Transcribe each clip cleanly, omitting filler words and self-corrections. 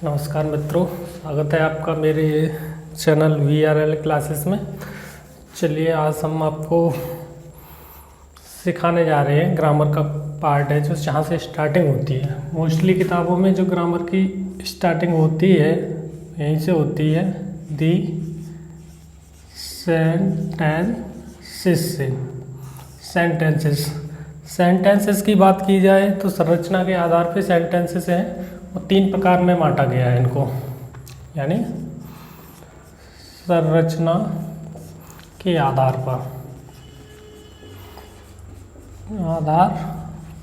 नमस्कार मित्रों, स्वागत है आपका मेरे चैनल VRL क्लासेस में। चलिए आज हम आपको सिखाने जा रहे हैं ग्रामर का पार्ट है जो जहाँ से स्टार्टिंग होती है। मोस्टली किताबों में जो ग्रामर की स्टार्टिंग होती है यहीं से होती है, दी सेंटेंसेस से। सेंटेंसेस की बात की जाए तो संरचना के आधार पर सेंटेंसेस हैं, वो 3 प्रकार में बांटा गया है इनको, यानी संरचना के आधार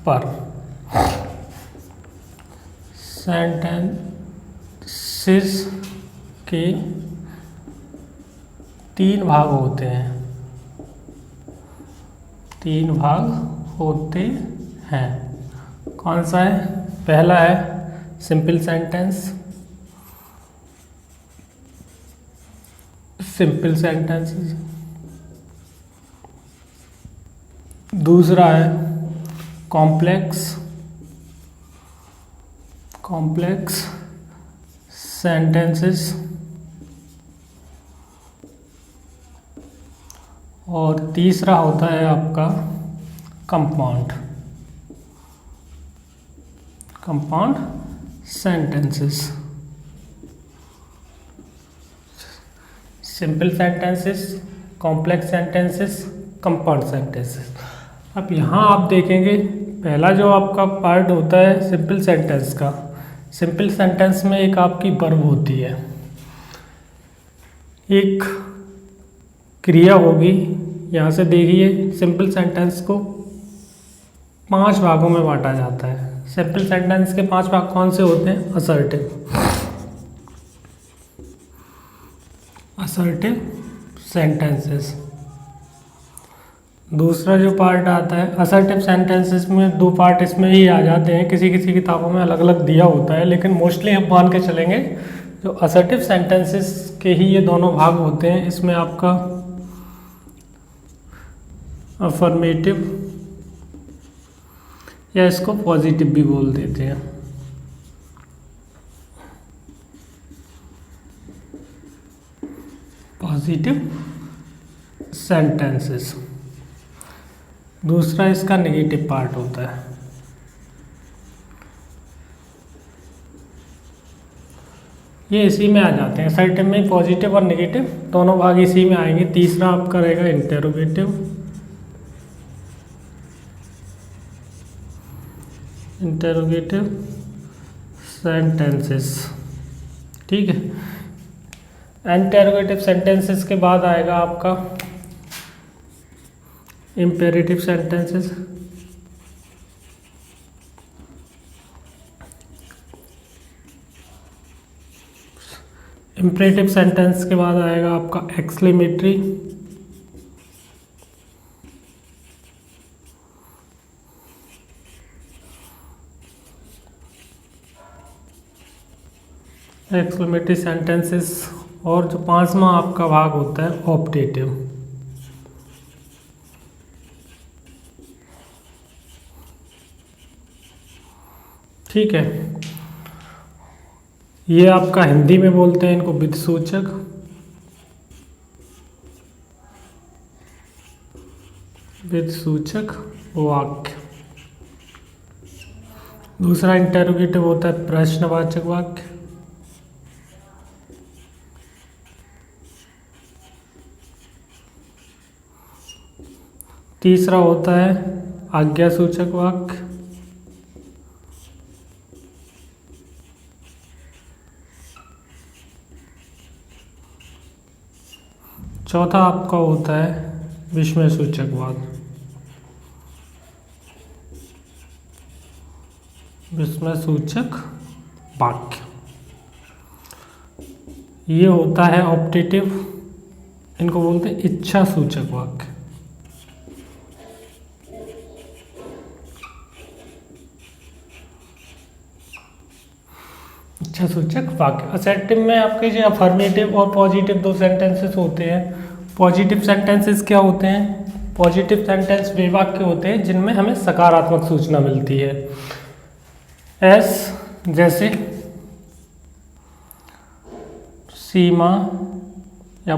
पर सेंटेंसेस के 3 भाग होते हैं। 3 भाग होते हैं। कौन सा है? पहला है सिंपल सेंटेंसेस। दूसरा है कॉम्प्लेक्स सेंटेंसेस। और तीसरा होता है आपका compound sentences. Simple sentences, complex sentences, compound sentences. अब यहाँ आप देखेंगे पहला जो आपका पार्ट होता है सिंपल सेंटेंस का। सिंपल सेंटेंस में एक आपकी वर्ब होती है, एक क्रिया होगी। यहाँ से देखिए सिंपल सेंटेंस को 5 भागों में बांटा जाता है। सिंपल सेंटेंस के 5 भाग कौन से होते हैं? Assertive sentences. दूसरा जो पार्ट आता है असर्टिव सेंटेंसेस में 2 पार्ट इसमें ही आ जाते हैं। किसी किसी किताबों में अलग अलग दिया होता है, लेकिन मोस्टली हम मान के चलेंगे जो असर्टिव सेंटेंसेस के ही ये दोनों भाग होते हैं। इसमें आपका अफर्मेटिव या इसको पॉजिटिव भी बोल देते हैं। Positive sentences. दूसरा इसका नेगेटिव पार्ट होता है। ये इसी में आ जाते हैं। असर्टिव में पॉजिटिव और नेगेटिव दोनों भाग इसी में आएंगे। तीसरा आपका रहेगा इंटेरोगेटिव सेंटेंसेस। ठीक है। इंटेरोगेटिव सेंटेंसेस के बाद आएगा आपका इम्पेरेटिव सेंटेंसेस। इम्पेरेटिव सेंटेंस के बाद आएगा आपका एक्सक्लेमेटरी। Exclamatory sentences. और जो 5वां आपका भाग होता है ऑप्टेटिव। ठीक है। ये आपका हिंदी में बोलते हैं इनको विधिसूचक। वाक्य। दूसरा इंटेरोगेटिव होता है प्रश्नवाचक वाक्य। तीसरा होता है आज्ञासूचक वाक्य। चौथा आपका होता है विस्मयसूचक वाक्य। ये होता है ऑप्टेटिव। इनको बोलते हैं इच्छा सूचक वाक्य। इच्छा सूचक वाक्य। असर्टिव में आपके जो अफर्मेटिव और पॉजिटिव 2 सेंटेंसेस होते हैं। पॉजिटिव सेंटेंसेस क्या होते हैं? पॉजिटिव सेंटेंस वे वाक्य होते हैं जिनमें हमें सकारात्मक सूचना मिलती है। जैसे सीमा या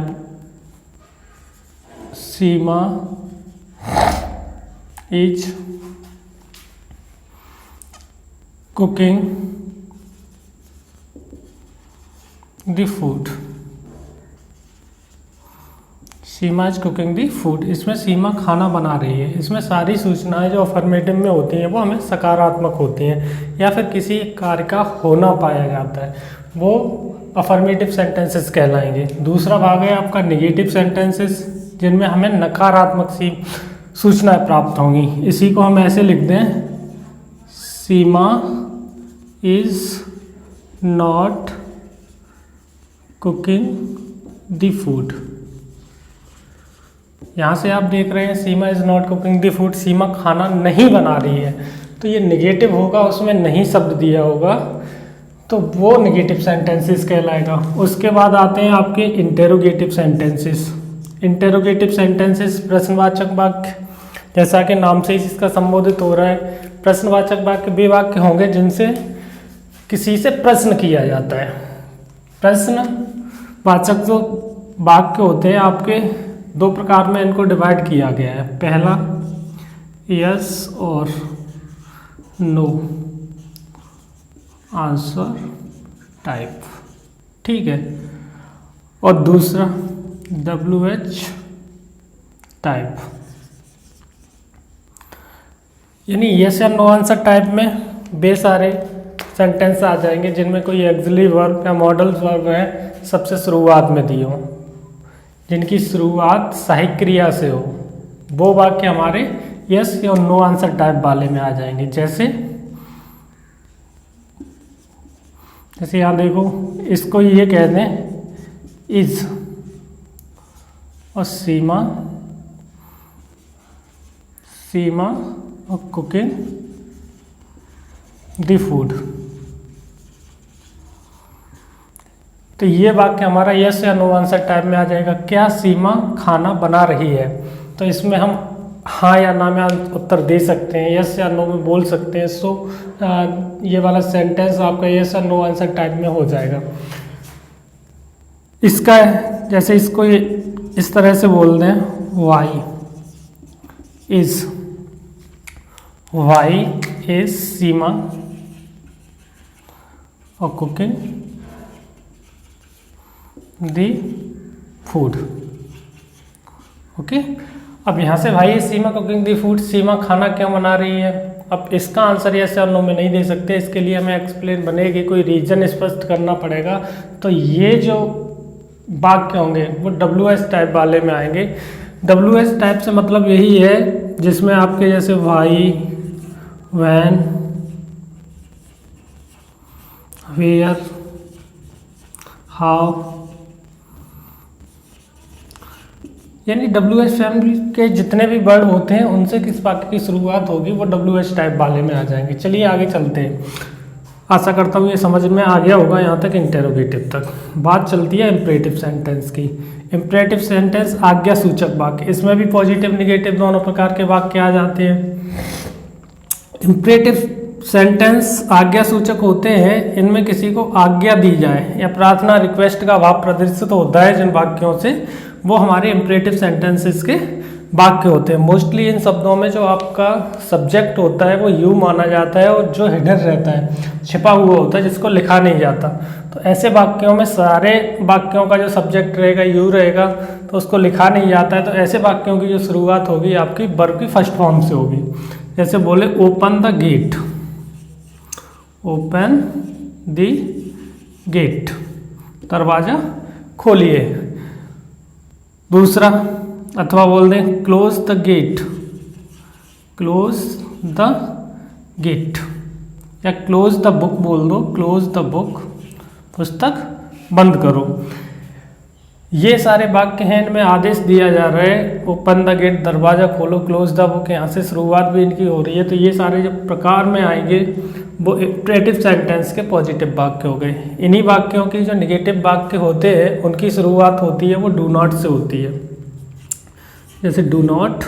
Seema is cooking the food. Seema is cooking the food, इसमें सीमा खाना बना रही है। इसमें सारी सूचनाएं जो अफर्मेटिव में होती हैं वो हमें सकारात्मक होती हैं, या फिर किसी कार्य का होना पाया जाता है, वो अफर्मेटिव सेंटेंसेस कहलाएंगे। दूसरा भाग है आपका निगेटिव सेंटेंसेस, जिनमें हमें नकारात्मक सी सूचनाएं प्राप्त होंगी। इसी को हम ऐसे लिख दें, Seema is not cooking the food. यहाँ से आप देख रहे हैं Seema is not cooking the food, Seema खाना नहीं बना रही है, तो ये निगेटिव होगा, उसमें नहीं शब्द दिया होगा, तो वो निगेटिव सेंटेंसेस कहलाएगा। उसके बाद आते हैं आपके इंटेरोगेटिव सेंटेंसेस। इंटेरोगेटिव सेंटेंसेस प्रश्नवाचक वाक्य, जैसा कि नाम से ही इसका संबोधित हो रहा है। प्रश्नवाचक वाक्य वे वाक्य होंगे जिनसे किसी से प्रश्न किया जाता है। प्रश्नवाचक जो वाक्य होते हैं आपके दो प्रकार में इनको डिवाइड किया गया है। पहला यस और नो आंसर टाइप, ठीक है, और दूसरा WH टाइप। यानी यस या नो आंसर टाइप में वे सारे सेंटेंस आ जाएंगे जिनमें कोई एक्सिलरी वर्ब या मॉडल वर्ब है सबसे शुरुआत में दिए हों, जिनकी शुरुआत सहायक क्रिया से हो, वो वाक्य हमारे यस या नो आंसर टाइप वाले में आ जाएंगे। जैसे यहाँ देखो, इसको ये कह दें इज, और सीमा और कुकिंग द फूड, तो ये वाक्य हमारा यस या नो आंसर टाइप में आ जाएगा। क्या सीमा खाना बना रही है, तो इसमें हम हाँ या ना में उत्तर दे सकते हैं, यस या नो में बोल सकते हैं। सो ये वाला सेंटेंस आपका यस या नो आंसर टाइप में हो जाएगा। इसका जैसे इसको इस तरह से बोल दें, वाई इज सीमा और कुकिंग दी फूड। ओके, अब यहाँ से भाई सीमा कुकिंग दी फूड, सीमा खाना क्यों बना रही है, अब इसका आंसर यस या नो में नहीं दे सकते, इसके लिए हमें एक्सप्लेन बनेगी, कोई रीजन स्पष्ट करना पड़ेगा। तो ये जो वाक्य होंगे वो WH टाइप वाले में आएंगे। WH टाइप से मतलब यही है जिसमें आपके जैसे वाई, वैन, वेयर, हाउ, यानी WH फैमिली के जितने भी वर्ड होते हैं उनसे किस वाक्य की शुरुआत होगी वो WH टाइप वाले में आ जाएंगे। चलिए आगे चलते हैं। आशा करता हूँ ये समझ में आ गया होगा यहाँ तक, इंटेरोगेटिव तक। बात चलती है इम्परेटिव सेंटेंस की। इम्परेटिव सेंटेंस आज्ञा सूचक वाक्य, इसमें भी पॉजिटिव निगेटिव दोनों प्रकार के वाक्य आ जाते हैं। इम्परेटिव सेंटेंस आज्ञा सूचक होते हैं, इनमें किसी को आज्ञा दी जाए या प्रार्थना रिक्वेस्ट का भाव प्रदर्शित होता है जिन वाक्यों से, वो हमारे इम्परेटिव सेंटेंसेस के वाक्य होते हैं। मोस्टली इन शब्दों में जो आपका सब्जेक्ट होता है वो यू माना जाता है, और जो हिडन रहता है, छिपा हुआ होता है, जिसको लिखा नहीं जाता। तो ऐसे वाक्यों में सारे वाक्यों का जो सब्जेक्ट रहेगा यू रहेगा, तो उसको लिखा नहीं जाता है। तो ऐसे वाक्यों की जो शुरुआत होगी आपकी वर्ब की फर्स्ट फॉर्म से होगी। जैसे बोले open the gate, open the gate, दरवाजा खोलिए। दूसरा, अथवा बोल दें close the gate, close the gate, या क्लोज द बुक बोल दो, क्लोज द बुक, पुस्तक बंद करो। ये सारे वाक्य हैं, इनमें आदेश दिया जा रहा है ओपन द गेट, दरवाजा खोलो, क्लोज द बुक, यहाँ से शुरुआत भी इनकी हो रही है। तो ये सारे जो प्रकार में आएंगे वो इम्परेटिव सेंटेंस के पॉजिटिव वाक्य हो गए। इन्हीं वाक्यों की जो निगेटिव वाक्य होते हैं उनकी शुरुआत होती है वो डू नॉट से होती है। जैसे डू नॉट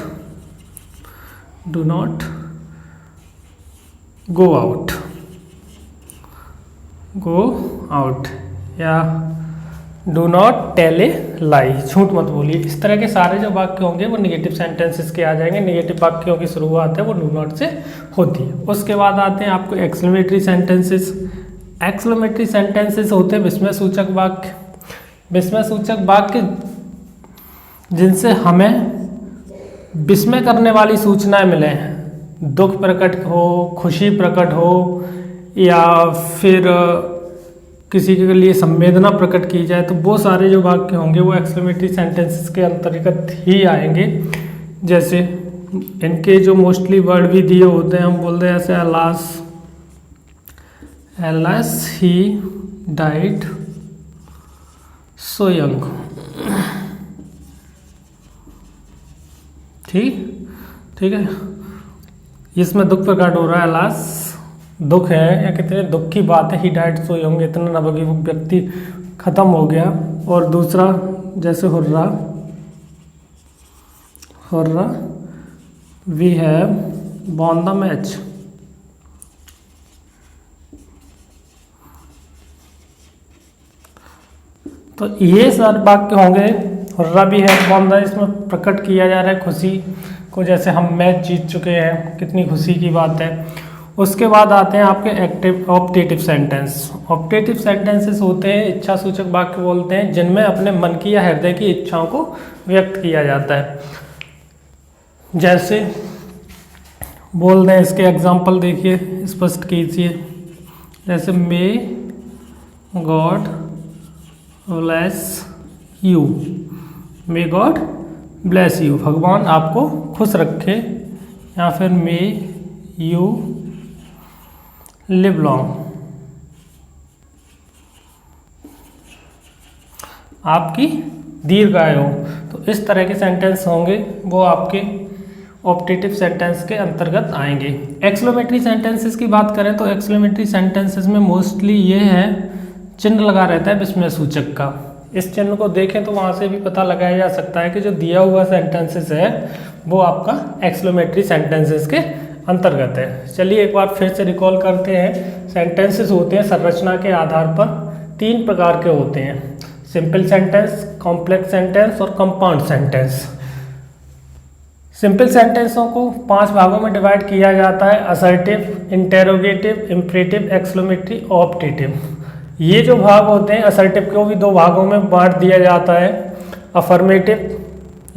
गो आउट, या डू नॉट टेल ए लाई, झूठ मत बोलिए। इस तरह के सारे जो वाक्य होंगे वो निगेटिव सेंटेंसेस के आ जाएंगे। निगेटिव वाक्यों की शुरुआत है वो डू नॉट से होती है। उसके बाद आते हैं आपको एक्सक्लेमेटरी सेंटेंसेस। एक्सक्लेमेटरी सेंटेंसेस होते हैं विस्मय सूचक वाक्य। विस्मय सूचक वाक्य जिनसे हमें विस्मय करने वाली सूचनाएं मिले, दुख प्रकट हो, खुशी प्रकट हो, या फिर किसी के लिए संवेदना प्रकट की जाए, तो वो सारे जो वाक्य होंगे वो एक्सक्लेमेटरी सेंटेंसेस के अंतर्गत ही आएंगे। जैसे इनके जो मोस्टली वर्ड भी दिए होते हैं, हम बोलते हैं ऐसे alas he died so young, ठीक है। इसमें दुख प्रकट हो रहा है, एलास दुख है या कितने दुख की बात है, ही डाइड सो यंग, इतना नवयुवक व्यक्ति खत्म हो गया। और दूसरा जैसे hurrah we have won the match, तो ये सारे वाक्य होंगे। हुर्रा भी है वॉन द, इसमें प्रकट किया जा रहा है खुशी को, जैसे हम मैच जीत चुके हैं, कितनी खुशी की बात है। उसके बाद आते हैं आपके active optative sentence. Optative sentences होते हैं इच्छा सूचक वाक्य बोलते हैं, जिनमें अपने मन की या हृदय की इच्छाओं को व्यक्त किया जाता है। जैसे बोल दें, इसके एग्जाम्पल देखिए, स्पष्ट कीजिए। जैसे may God bless you, may God bless you, भगवान आपको खुश रखे, या फिर मे यू लिव लॉन्ग, आपकी दीर्घायु हो। तो इस तरह के सेंटेंस होंगे वो आपके ऑप्टेटिव सेंटेंस के अंतर्गत आएंगे। एक्सक्लेमेटरी सेंटेंसेस की बात करें तो एक्सक्लेमेटरी सेंटेंसेस में मोस्टली ये है चिन्ह लगा रहता है विस्मय सूचक का। इस चिन्ह को देखें तो वहाँ से भी पता लगाया जा सकता है कि जो दिया हुआ सेंटेंसेस है वो आपका एक्सक्लेमेटरी सेंटेंसेस के अंतर्गत है। चलिए एक बार फिर से रिकॉल करते हैं। सेंटेंसेस होते हैं संरचना के आधार पर 3 प्रकार के होते हैं, सिंपल सेंटेंस, कॉम्प्लेक्स सेंटेंस और कंपाउंड सेंटेंस। सिंपल सेंटेंसों को 5 भागों में डिवाइड किया जाता है, assertive, interrogative, imperative, exclamatory, optative. ये जो भाग होते हैं, असर्टिव को भी 2 भागों में बांट दिया जाता है, अफर्मेटिव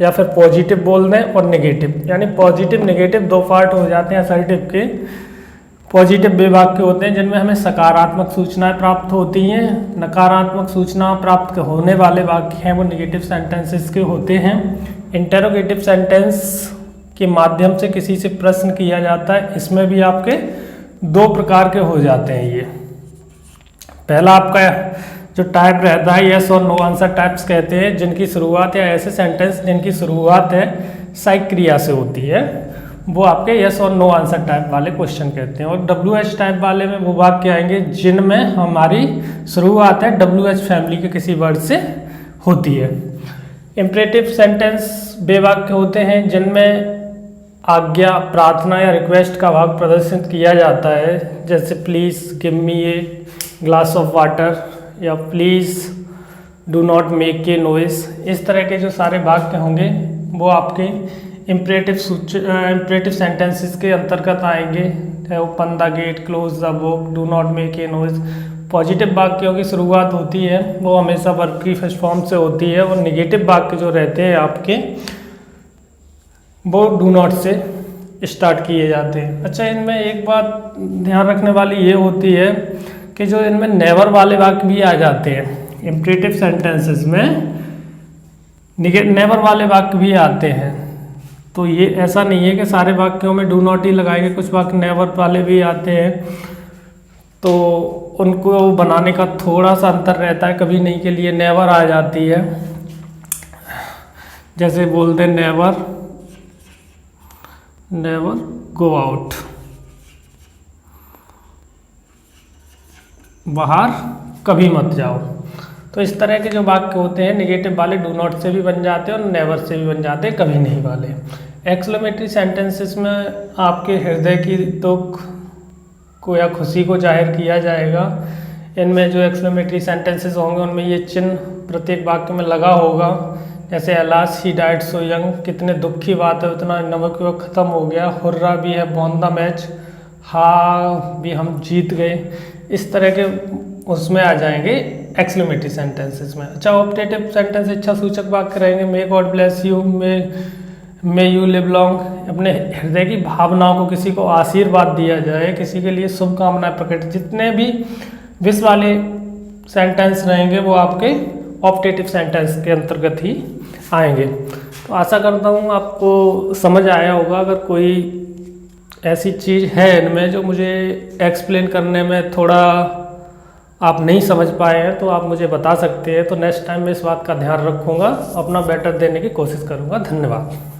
या फिर पॉजिटिव बोल दें और नेगेटिव, यानी पॉजिटिव नेगेटिव 2 पार्ट हो जाते हैं असर्टिव के। पॉजिटिव वे वाक्य होते हैं जिनमें हमें सकारात्मक सूचनाएं प्राप्त होती हैं, नकारात्मक सूचना प्राप्त होने वाले वाक्य हैं वो नेगेटिव सेंटेंसेस के होते हैं। इंटेरोगेटिव सेंटेंस के माध्यम से किसी से प्रश्न किया जाता है, इसमें भी आपके 2 प्रकार के हो जाते हैं। ये पहला आपका जो टाइप रहता है यस और नो आंसर टाइप्स कहते हैं, जिनकी शुरुआत या ऐसे सेंटेंस जिनकी शुरुआत है साइक क्रिया से होती है, वो आपके यस और नो आंसर टाइप वाले क्वेश्चन कहते हैं। और WH टाइप वाले में वो वाक्य आएंगे जिनमें हमारी शुरुआत है WH फैमिली के किसी वर्ड से होती है। इम्परेटिव सेंटेंस वे वाक्य होते हैं जिनमें आज्ञा, प्रार्थना या रिक्वेस्ट का भाग प्रदर्शित किया जाता है, जैसे please give me a glass of water या please do not make a noise. इस तरह के जो सारे वाक्य होंगे वो आपके इम्परेटिव सेंटेंसेस के अंतर्गत आएंगे। Open the gate, close the book, do not make a noise. Positive वाक्यों की शुरुआत होती है वो हमेशा वर्ब की फर्स्ट फॉर्म से होती है, और निगेटिव वाक्य जो रहते हैं आपके वो डू नॉट से स्टार्ट किए जाते हैं। अच्छा, इनमें एक बात ध्यान रखने वाली ये होती है कि जो इनमें नेवर वाले वाक्य भी आ जाते हैं, इम्परेटिव सेंटेंसेस में नेवर वाले वाक्य भी आते हैं। तो ये ऐसा नहीं है कि सारे वाक्यों में डू नॉट ही लगाएंगे, कुछ वाक्य नेवर वाले भी आते हैं, तो उनको बनाने का थोड़ा सा अंतर रहता है। कभी नहीं के लिए नेवर आ जाती है, जैसे बोलते हैं नेवर गो आउट, बाहर कभी मत जाओ। तो इस तरह के जो वाक्य होते हैं निगेटिव वाले डू नॉट से भी बन जाते हैं और नेवर से भी बन जाते हैं, कभी नहीं वाले। एक्सक्लेमेटरी सेंटेंसेस में आपके हृदय की दुख को या खुशी को जाहिर किया जाएगा, इनमें जो एक्सक्लेमेटरी सेंटेंसेस होंगे उनमें ये चिन्ह प्रत्येक वाक्य में लगा होगा। जैसे alas he died so young, कितने दुख की बात है, उतना नवयुवक खत्म हो गया। हुर्रा भी है, बॉन द मैच, हाँ भी हम जीत गए। इस तरह के उसमें आ जाएंगे एक्सक्लेमेटरी सेंटेंसेस में। अच्छा, ऑप्टेटिव सेंटेंस इच्छा सूचक वाक्य रहेंगे। May God bless you, may you live long, अपने हृदय की भावनाओं को किसी को आशीर्वाद दिया जाए, किसी के लिए शुभकामनाएं प्रकट, जितने भी विश वाले सेंटेंस रहेंगे वो आपके ऑप्टेटिव सेंटेंस के अंतर्गत ही आएंगे। तो आशा करता हूँ आपको समझ आया होगा। अगर कोई ऐसी चीज़ है इनमें जो मुझे एक्सप्लेन करने में थोड़ा आप नहीं समझ पाए हैं तो आप मुझे बता सकते हैं। तो नेक्स्ट टाइम मैं इस बात का ध्यान रखूँगा, अपना बेटर देने की कोशिश करूँगा। धन्यवाद।